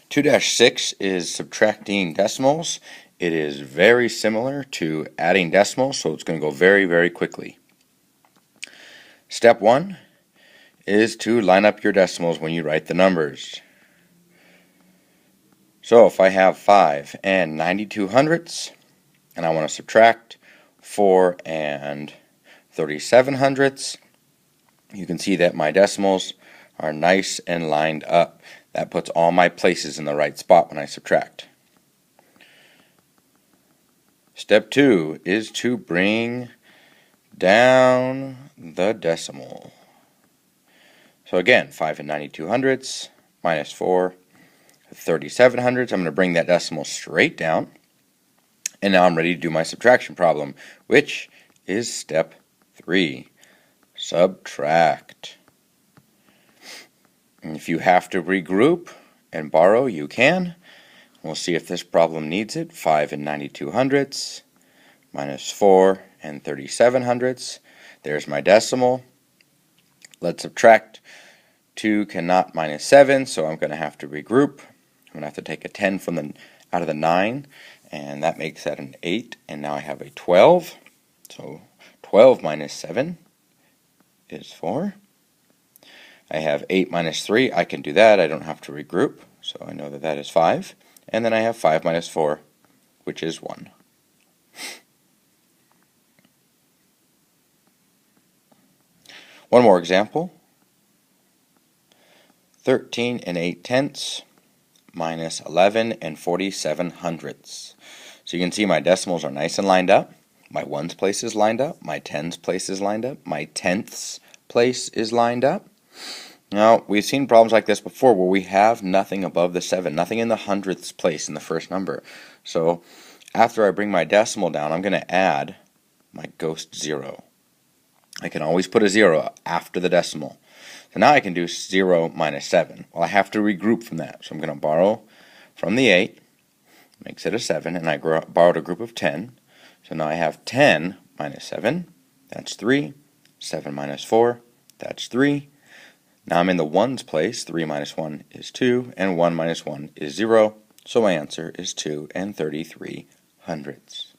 2-6 is subtracting decimals. It is very similar to adding decimals, so it's going to go very, very quickly. Step 1 is to line up your decimals when you write the numbers. So if I have 5 and 92 hundredths, and I want to subtract 4 and 37 hundredths, you can see that my decimals are nice and lined up. That puts all my places in the right spot when I subtract. Step 2 is to bring down the decimal. So again, 5 and 92 hundredths minus 4, 37 hundredths. I'm going to bring that decimal straight down. And now I'm ready to do my subtraction problem, which is step 3. Subtract. And if you have to regroup and borrow, you can. We'll see if this problem needs it. 5 and 92 hundredths minus 4 and 37 hundredths. There's my decimal. Let's subtract. 2 cannot minus 7, so I'm going to have to regroup. I'm going to have to take a 10 from out of the 9, and that makes that an 8, and now I have a 12. So 12 minus 7 is 4. I have 8 minus 3. I can do that. I don't have to regroup, so I know that that is 5. And then I have 5 minus 4, which is 1. One more example. 13 and 8/10 minus 11 and 47 hundredths. So you can see my decimals are nice and lined up. My ones place is lined up. My tens place is lined up. My tenths place is lined up. Now, we've seen problems like this before where we have nothing above the 7, nothing in the hundredths place in the first number. So after I bring my decimal down, I'm going to add my ghost 0. I can always put a 0 after the decimal. So now I can do 0 minus 7. Well, I have to regroup from that. So I'm going to borrow from the 8, makes it a 7, and I borrowed a group of 10. So now I have 10 minus 7, that's 3. 7 minus 4, that's 3. Now I'm in the ones place. 3 minus 1 is 2, and 1 minus 1 is 0. So my answer is 2 and 33 hundredths.